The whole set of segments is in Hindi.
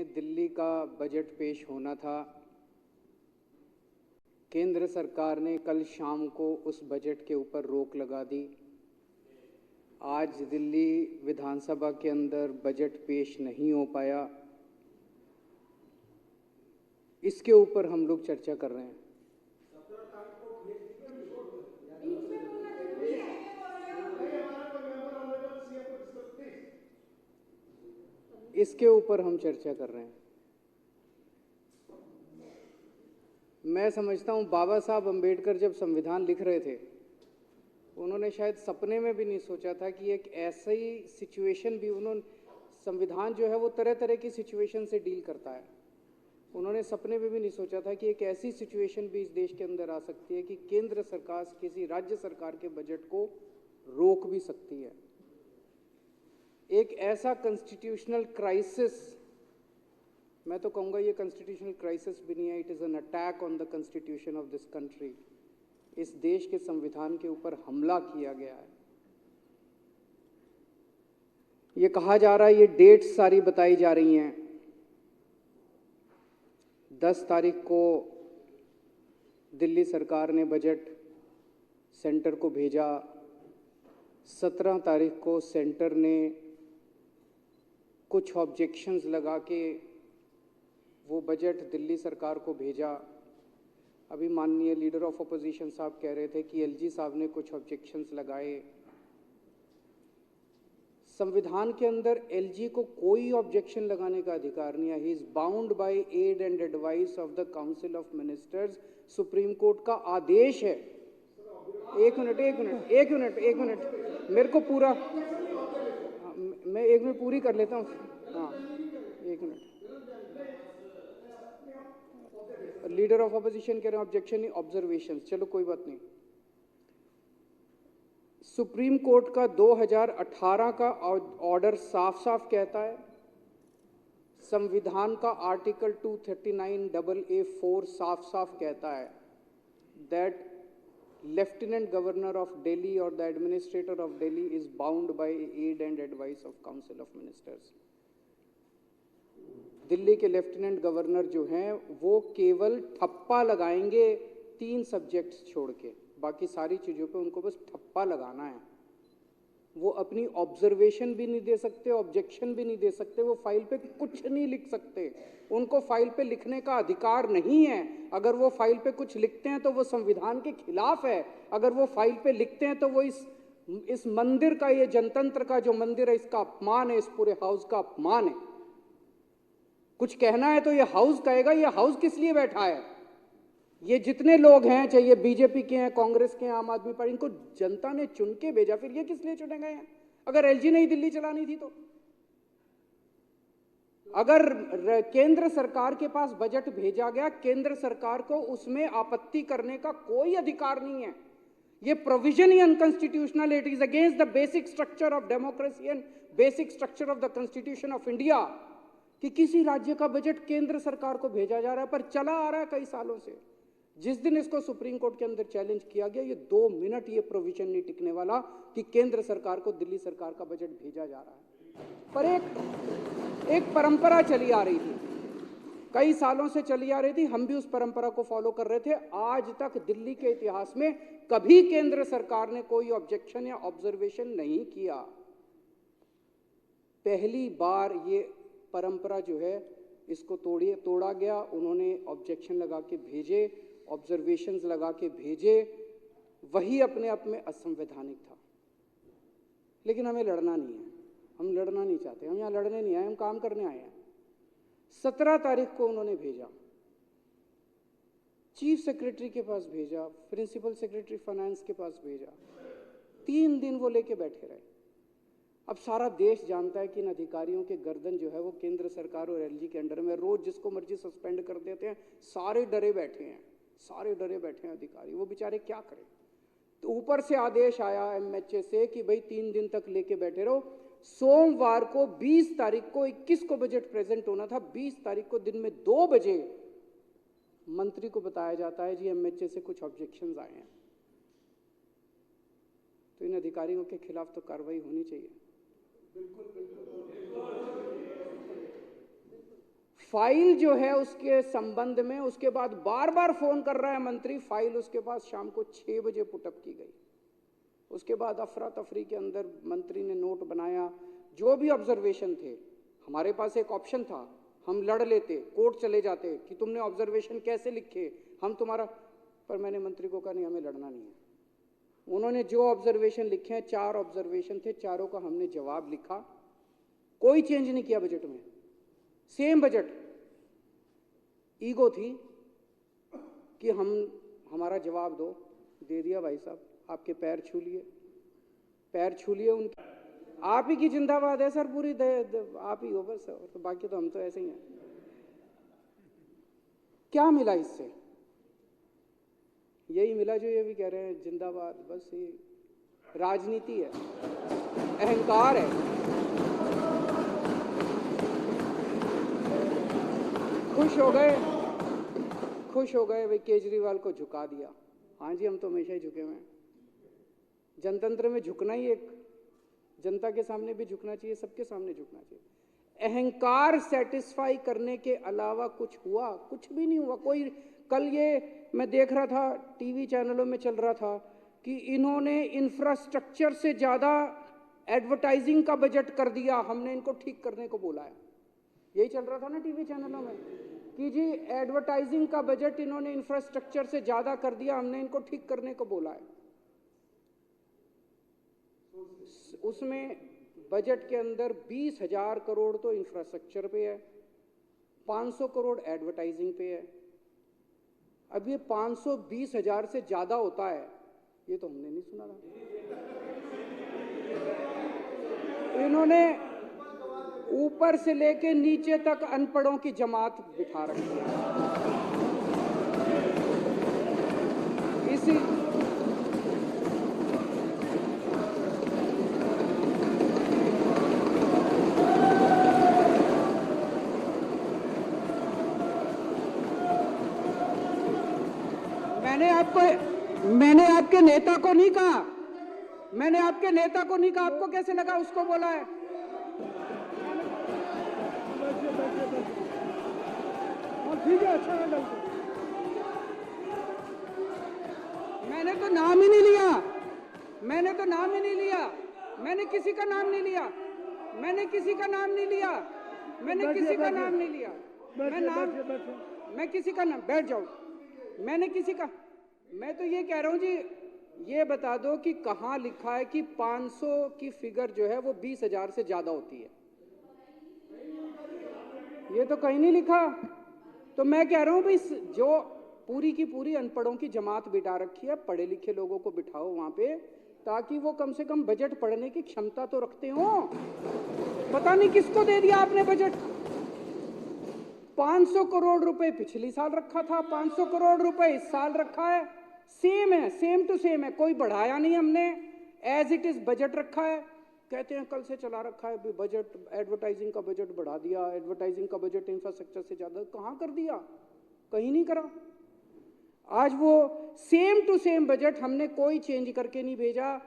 में दिल्ली का बजट पेश होना था। केंद्र सरकार ने कल शाम को उस बजट के ऊपर रोक लगा दी। आज दिल्ली विधानसभा के अंदर बजट पेश नहीं हो पाया। इसके ऊपर हम लोग चर्चा कर रहे हैं। इसके ऊपर हम चर्चा कर रहे हैं। मैं समझता हूं बाबा साहब अंबेडकर जब संविधान लिख रहे थे, उन्होंने शायद सपने में भी नहीं सोचा था कि एक ऐसी सिचुएशन भी संविधान जो है वो तरह तरह की सिचुएशन से डील करता है। उन्होंने सपने में भी नहीं सोचा था कि एक ऐसी सिचुएशन भी इस देश के अंदर आ सकती है कि केंद्र सरकार किसी राज्य सरकार के बजट को रोक भी सकती है। एक ऐसा कॉन्स्टिट्यूशनल क्राइसिस, मैं तो कहूँगा ये कॉन्स्टिट्यूशनल क्राइसिस भी नहीं है, it is an attack on the constitution of this country. इस देश के संविधान के ऊपर हमला किया गया है। ये कहा जा रहा है, ये डेट्स सारी बताई जा रही हैं। 10 तारीख को दिल्ली सरकार ने बजट सेंटर को भेजा। 17 तारीख को सेंटर ने कुछ ऑब्जेक्शंस लगा के वो बजट दिल्ली सरकार को भेजा। अभी माननीय लीडर ऑफ अपोजिशन साहब कह रहे थे कि एलजी साहब ने कुछ ऑब्जेक्शंस लगाए। संविधान के अंदर एलजी को कोई ऑब्जेक्शन लगाने का अधिकार नहीं है। He is bound by aid and advice of the council of ministers. Supreme court का आदेश है। एक मिनट मेरे को पूरा, मैं 1 मिनट पूरी कर लेता हूँ। हाँ, 1 मिनट। लीडर ऑफ अपोजिशन कह रहे हैं ऑब्जेक्शन नहीं, ऑब्जर्वेशन। चलो कोई बात नहीं। सुप्रीम कोर्ट का 2018 का ऑर्डर साफ साफ कहता है, संविधान का आर्टिकल 239AA4 साफ साफ कहता है that lieutenant governor of Delhi और the administrator of Delhi is bound by aid and advice of council of ministers. Delhi के लेफ्टिनेंट गवर्नर जो हैं वो केवल ठप्पा लगाएंगे 3 सब्जेक्ट्स छोड़ के, बाकी सारी चीज़ों पे उनको बस ठप्पा लगाना है। वो अपनी ऑब्जर्वेशन भी नहीं दे सकते, ऑब्जेक्शन भी नहीं दे सकते, वो फाइल पे कुछ नहीं लिख सकते। उनको फाइल पे लिखने का अधिकार नहीं है। अगर वो फाइल पे कुछ लिखते हैं तो वो संविधान के खिलाफ है। अगर वो फाइल पे लिखते हैं तो वो इस मंदिर का, ये जनतंत्र का जो मंदिर है, इसका अपमान है, इस पूरे हाउस का अपमान है। कुछ कहना है तो ये हाउस कहेगा। ये हाउस किस लिए बैठा है? ये जितने लोग हैं, चाहे ये बीजेपी के हैं, कांग्रेस के हैं, आम आदमी पार्टी, इनको जनता ने चुन के भेजा। फिर ये किस लिए चुने गए हैं? अगर एलजी ने ही दिल्ली चलानी थी तो? अगर केंद्र सरकार के पास बजट भेजा गया, केंद्र सरकार को उसमें आपत्ति करने का कोई अधिकार नहीं है। ये provision he unconstitutional. It is against the basic structure of democracy and basic structure of the constitution of India कि किसी राज्य का बजट केंद्र सरकार को भेजा जा रहा है। पर चला आ रहा है कई सालों से। जिस दिन इसको सुप्रीम कोर्ट के अंदर चैलेंज किया गया, ये 2 मिनट ये प्रोविजन नहीं टिकने वाला कि केंद्र सरकार को दिल्ली सरकार का बजट भेजा जा रहा है। पर एक परंपरा चली आ रही थी, कई सालों से चली आ रही थी। हम भी उस परंपरा को फॉलो कर रहे थे। आज तक दिल्ली के इतिहास में कभी केंद्र सरकार ने कोई ऑब्जेक्शन या ऑब्जर्वेशन नहीं किया। पहली बार ये परंपरा जो है इसको तोड़ा गया। उन्होंने ऑब्जेक्शन लगा के भेजे, ऑब्जर्वेशंस लगा के भेजे। वही अपने आप में असंवैधानिक था। लेकिन हमें लड़ना नहीं है, हम लड़ना नहीं चाहते। हम यहाँ लड़ने नहीं आए, हम काम करने आए हैं। 17 तारीख को उन्होंने भेजा, चीफ सेक्रेटरी के पास भेजा, प्रिंसिपल सेक्रेटरी फाइनेंस के पास भेजा। 3 दिन वो लेके बैठे रहे। अब सारा देश जानता है कि इन अधिकारियों के गर्दन जो है वो केंद्र सरकार और एलजी के अंडर में। रोज जिसको मर्जी सस्पेंड कर देते हैं। सारे डरे बैठे हैं, सारे डरे बैठे हैं अधिकारी। वो बेचारे क्या करें? तो ऊपर से आदेश आया एमएचए से कि भाई 3 दिन तक लेके बैठे रहो। सोमवार को 20 तारीख को 21 को बजट प्रेजेंट होना था। 20 तारीख को दिन में 2 बजे मंत्री को बताया जाता है जी एमएचए से कुछ ऑब्जेक्शंस आए हैं। तो इन अधिकारियों के खिलाफ तो कार्रवाई होनी चाहिए। फाइल जो है उसके संबंध में उसके बाद बार बार फोन कर रहा है मंत्री, फाइल उसके पास शाम को 6 बजे पुटअप की गई। उसके बाद अफरा तफरी के अंदर मंत्री ने नोट बनाया, जो भी ऑब्जर्वेशन थे। हमारे पास एक ऑप्शन था, हम लड़ लेते, कोर्ट चले जाते कि तुमने ऑब्जर्वेशन कैसे लिखे, हम तुम्हारा, पर मैंने मंत्री को कहा नहीं, हमें लड़ना नहीं है। उन्होंने जो ऑब्जर्वेशन लिखे हैं, 4 ऑब्जर्वेशन थे, चारों का हमने जवाब लिखा, कोई चेंज नहीं किया बजट में, सेम बजट। ईगो थी कि हमारा जवाब दो, दे दिया भाई साहब, आपके पैर छू लिए, पैर छू लिए उनके। आप ही की जिंदाबाद है सर, पूरी आप ही हो बस, और तो बाकी तो हम तो ऐसे ही हैं। क्या मिला इससे? यही मिला जो ये भी कह रहे हैं जिंदाबाद, बस ये राजनीति है, अहंकार है। खुश हो गए वे केजरीवाल को झुका दिया। हाँ जी, हम तो हमेशा ही झुके हुए हैं। जनतंत्र में झुकना ही एक, जनता के सामने भी झुकना चाहिए, सबके सामने झुकना चाहिए। अहंकार सेटिस्फाई करने के अलावा कुछ हुआ? कुछ भी नहीं हुआ। कोई, कल ये मैं देख रहा था, टीवी चैनलों में चल रहा था कि इन्होंने इंफ्रास्ट्रक्चर से ज्यादा एडवर्टाइजिंग का बजट कर दिया, हमने इनको ठीक करने को बोला है। यही चल रहा था ना टीवी चैनलों में कि जी एडवर्टाइजिंग का बजट इन्होंने इंफ्रास्ट्रक्चर से ज्यादा कर दिया, हमने इनको ठीक करने को बोला है। उसमें बजट के अंदर 20,000 करोड़ तो इंफ्रास्ट्रक्चर पे है, 500 करोड़ एडवर्टाइजिंग पे है। अब ये 520,000 से ज्यादा होता है, ये तो हमने नहीं सुना था। इन्होंने ऊपर से लेके नीचे तक अनपढ़ों की जमात बिठा रखी है। इसी मैंने आपके नेता को नहीं कहा, मैंने आपके नेता को नहीं कहा, आपको कैसे लगा उसको बोला है? ठीक है, अच्छा है। मैंने तो नाम ही नहीं लिया, मैंने तो नाम ही नहीं लिया, मैंने किसी का नाम नहीं लिया, मैंने किसी का नाम नहीं लिया, मैंने किसी का नाम नहीं लिया। मैं किसी का नाम, बैठ जाओ, मैंने किसी का, मैं तो ये कह रहा हूं जी, ये बता दो कि कहां लिखा है कि 500 की फिगर जो है वो 20,000 से ज्यादा होती है? ये तो कहीं नहीं लिखा। तो मैं कह रहा हूं भाई, जो पूरी की पूरी अनपढ़ों की जमात बिठा रखी है, पढ़े लिखे लोगों को बिठाओ वहां पे, ताकि वो कम से कम बजट पढ़ने की क्षमता तो रखते हो। पता नहीं किसको दे दिया आपने बजट। 500 करोड़ रुपए पिछली साल रखा था, 500 करोड़ रुपए इस साल रखा है, सेम है, सेम टू सेम है, कोई बढ़ाया नहीं हमने, एज इट इज बजट रखा है। कहते हैं कल से चला रखा है बजट, एडवर्टाइजिंग का बजट बढ़ा दिया, एडवर्टाइजिंग का बजट इंफ्रास्ट्रक्चर से ज्यादा, कहां कर दिया? कहीं नहीं करा। आज वो सेम टू सेम बजट हमने कोई चेंज करके नहीं भेजा,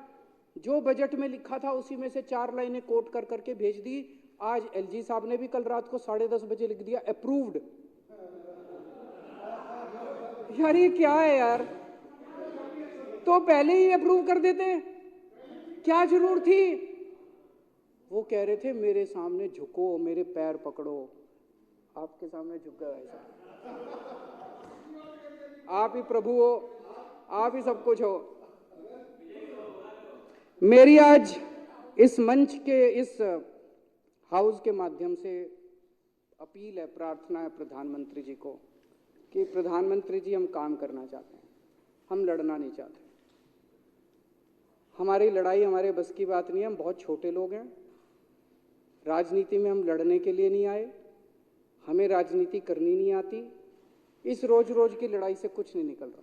जो बजट में लिखा था उसी में से 4 लाइनें कोट कर करके भेज दी। आज एलजी साहब ने भी कल रात को 10:30 बजे लिख दिया अप्रूव्ड। यार ये क्या है यार, तो पहले ही अप्रूव कर देते, क्या जरूरत थी? वो कह रहे थे मेरे सामने झुको, मेरे पैर पकड़ो, आपके सामने झुक गया ऐसा। आप ही प्रभु हो, आप ही सब कुछ हो। मेरी आज इस मंच के, इस हाउस के माध्यम से अपील है, प्रार्थना है प्रधानमंत्री जी को कि प्रधानमंत्री जी, हम काम करना चाहते हैं, हम लड़ना नहीं चाहते। हमारी लड़ाई हमारे बस की बात नहीं है, हम बहुत छोटे लोग हैं। राजनीति में हम लड़ने के लिए नहीं आए, हमें राजनीति करनी नहीं आती। इस रोज रोज की लड़ाई से कुछ नहीं निकल रहा।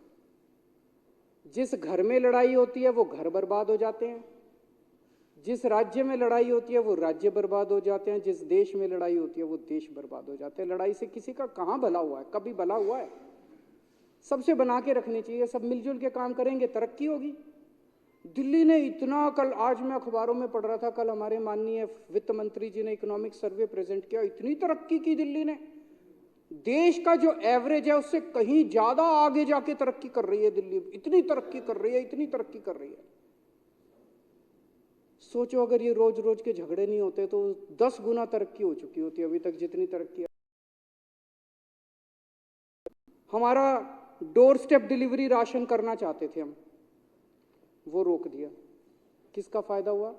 जिस घर में लड़ाई होती है वो घर बर्बाद हो जाते हैं, जिस राज्य में लड़ाई होती है वो राज्य बर्बाद हो जाते हैं, जिस देश में लड़ाई होती है वो देश बर्बाद हो जाते हैं। लड़ाई से किसी का कहाँ भला हुआ है? कभी भला हुआ है? सबसे बना के रखनी चाहिए, सब मिलजुल के काम करेंगे, तरक्की होगी। दिल्ली ने इतना, कल आज मैं अखबारों में पढ़ रहा था, कल हमारे माननीय वित्त मंत्री जी ने इकोनॉमिक सर्वे प्रेजेंट किया, इतनी तरक्की की दिल्ली ने। देश का जो एवरेज है उससे कहीं ज्यादा आगे जाके तरक्की कर रही है दिल्ली, इतनी तरक्की कर रही है, इतनी तरक्की कर रही है। सोचो अगर ये रोज रोज के झगड़े नहीं होते तो 10 गुना तरक्की हो चुकी होती अभी तक जितनी तरक्की है। हमारा डोर स्टेप डिलीवरी राशन करना चाहते थे हम, वो रोक दिया। किसका फायदा हुआ?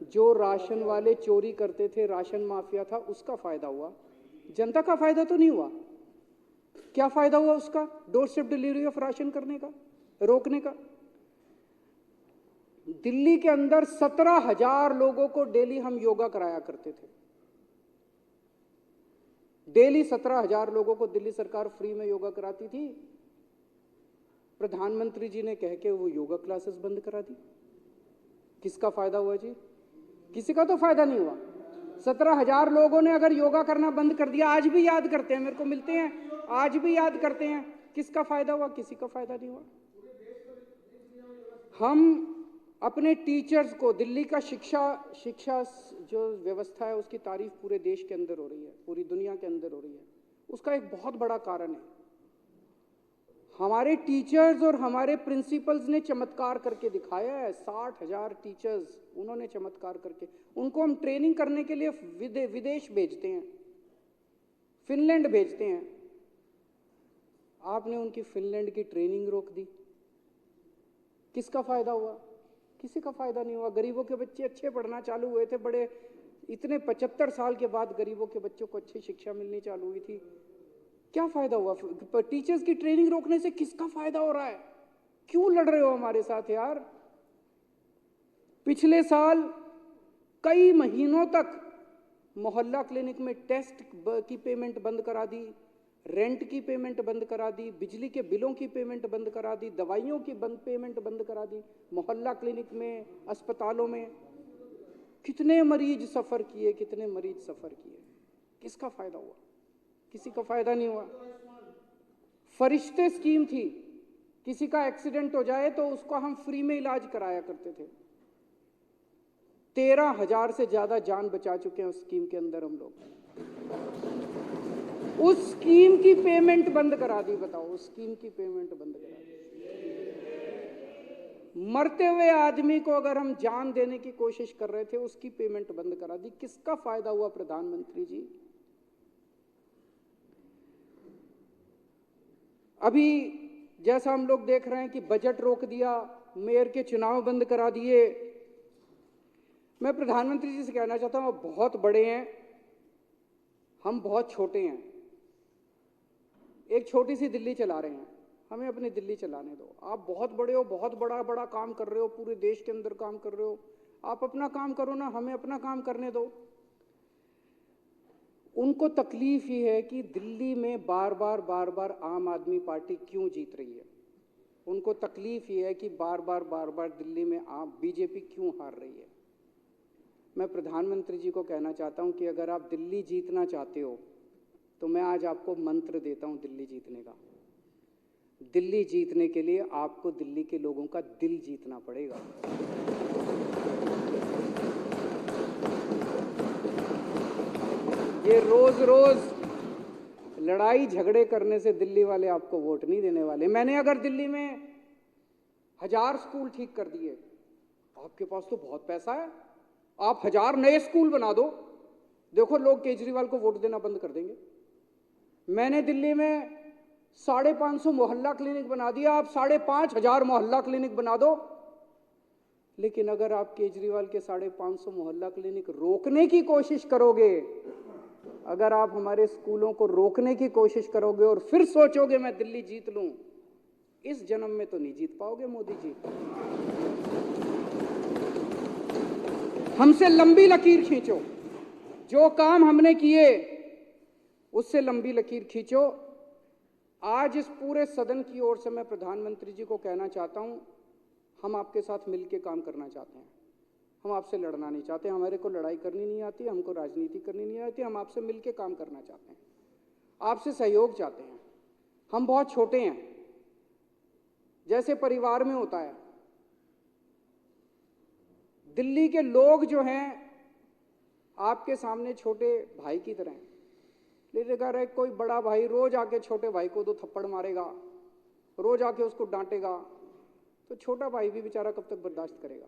जो राशन वाले चोरी करते थे, राशन माफिया था, उसका फायदा हुआ, जनता का फायदा तो नहीं हुआ। क्या फायदा हुआ उसका door step delivery of ration करने का, रोकने का? दिल्ली के अंदर 17,000 लोगों को डेली हम योगा कराया करते थे। डेली 17,000 लोगों को दिल्ली सरकार फ्री में योगा कराती थी। प्रधानमंत्री जी ने कह के वो योगा क्लासेस बंद करा दी। किसका फायदा हुआ जी? किसी का तो फायदा नहीं हुआ। 17,000 लोगों ने अगर योगा करना बंद कर दिया, आज भी याद करते हैं, मेरे को मिलते हैं, आज भी याद करते हैं। किसका फायदा हुआ? किसी का फायदा नहीं हुआ। हम अपने टीचर्स को, दिल्ली का शिक्षा जो व्यवस्था है उसकी तारीफ पूरे देश के अंदर हो रही है, पूरी दुनिया के अंदर हो रही है। उसका एक बहुत बड़ा कारण है हमारे टीचर्स और हमारे प्रिंसिपल्स ने चमत्कार करके दिखाया है। 60,000 टीचर्स उन्होंने चमत्कार करके, उनको हम ट्रेनिंग करने के लिए विदेश भेजते हैं, फिनलैंड भेजते हैं। आपने उनकी फिनलैंड की ट्रेनिंग रोक दी। किसका फायदा हुआ? किसी का फायदा नहीं हुआ। गरीबों के बच्चे अच्छे पढ़ना चालू हुए थे, बड़े इतने 75 साल के बाद गरीबों के बच्चों को अच्छी शिक्षा मिलनी चालू हुई थी। क्या फायदा हुआ? टीचर्स की ट्रेनिंग रोकने से किसका फायदा हो रहा है? क्यों लड़ रहे हो हमारे साथ यार? पिछले साल कई महीनों तक मोहल्ला क्लिनिक में टेस्ट की पेमेंट बंद करा दी, रेंट की पेमेंट बंद करा दी, बिजली के बिलों की पेमेंट बंद करा दी, दवाइयों की पेमेंट बंद करा दी। मोहल्ला क्लिनिक में, अस्पतालों में कितने मरीज सफर किए, कितने मरीज सफर किए। किसका फायदा हुआ? किसी का फायदा नहीं हुआ। फरिश्ते स्कीम थी, किसी का एक्सीडेंट हो जाए तो उसको हम फ्री में इलाज कराया करते थे। 13,000 से ज्यादा जान बचा चुके हैं उस स्कीम के अंदर हम लोग। उस स्कीम की पेमेंट बंद करा दी। बताओ, उस स्कीम की पेमेंट बंद करा दी। मरते हुए आदमी को अगर हम जान देने की कोशिश कर रहे थे, उसकी पेमेंट बंद करा दी। किसका फायदा हुआ प्रधानमंत्री जी? अभी जैसा हम लोग देख रहे हैं कि बजट रोक दिया, मेयर के चुनाव बंद करा दिए। मैं प्रधानमंत्री जी से कहना चाहता हूं, आप बहुत बड़े हैं, हम बहुत छोटे हैं। एक छोटी सी दिल्ली चला रहे हैं, हमें अपनी दिल्ली चलाने दो। आप बहुत बड़े हो, बहुत बड़ा बड़ा काम कर रहे हो, पूरे देश के अंदर काम कर रहे हो। आप अपना काम करो ना, हमें अपना काम करने दो। उनको तकलीफ ही है कि दिल्ली में बार बार आम आदमी पार्टी क्यों जीत रही है। उनको तकलीफ ही है कि बार बार दिल्ली में बीजेपी क्यों हार रही है। मैं प्रधानमंत्री जी को कहना चाहता हूं कि अगर आप दिल्ली जीतना चाहते हो तो मैं आज आपको मंत्र देता हूं दिल्ली जीतने का। दिल्ली जीतने के लिए आपको दिल्ली के लोगों का दिल जीतना पड़ेगा। ये रोज रोज लड़ाई झगड़े करने से दिल्ली वाले आपको वोट नहीं देने वाले। मैंने अगर दिल्ली में 1000 स्कूल ठीक कर दिए, आपके पास तो बहुत पैसा है, आप 1000 नए स्कूल बना दो, देखो लोग केजरीवाल को वोट देना बंद कर देंगे। मैंने दिल्ली में 550 मोहल्ला क्लिनिक बना दिया, आप 5,500 मोहल्ला क्लिनिक बना दो। लेकिन अगर आप केजरीवाल के 550 मोहल्ला क्लिनिक रोकने की कोशिश करोगे, अगर आप हमारे स्कूलों को रोकने की कोशिश करोगे और फिर सोचोगे मैं दिल्ली जीत लूं, इस जन्म में तो नहीं जीत पाओगे मोदी जी। हमसे लंबी लकीर खींचो, जो काम हमने किए उससे लंबी लकीर खींचो। आज इस पूरे सदन की ओर से मैं प्रधानमंत्री जी को कहना चाहता हूं, हम आपके साथ मिलकर काम करना चाहते हैं। हम आपसे लड़ना नहीं चाहते, हमारे को लड़ाई करनी नहीं आती, हमको राजनीति करनी नहीं आती। हम आपसे मिलकर काम करना चाहते हैं, आपसे सहयोग चाहते हैं। हम बहुत छोटे हैं, जैसे परिवार में होता है। दिल्ली के लोग जो हैं आपके सामने छोटे भाई की तरह हैं, लेकिन कह रहे कोई बड़ा भाई रोज आके छोटे भाई को 2 थप्पड़ मारेगा, रोज आके उसको डांटेगा, तो छोटा भाई भी बेचारा कब तक बर्दाश्त करेगा।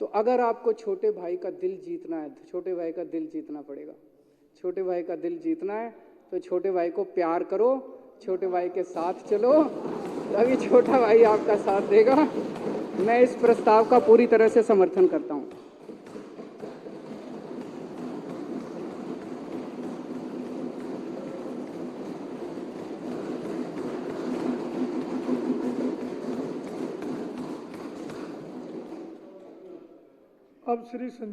तो अगर आपको छोटे भाई का दिल जीतना है तो छोटे भाई का दिल जीतना पड़ेगा। छोटे भाई का दिल जीतना है तो छोटे भाई को प्यार करो, छोटे भाई के साथ चलो, तभी छोटा भाई आपका साथ देगा। मैं इस प्रस्ताव का पूरी तरह से समर्थन करता हूं। अब श्री संजीव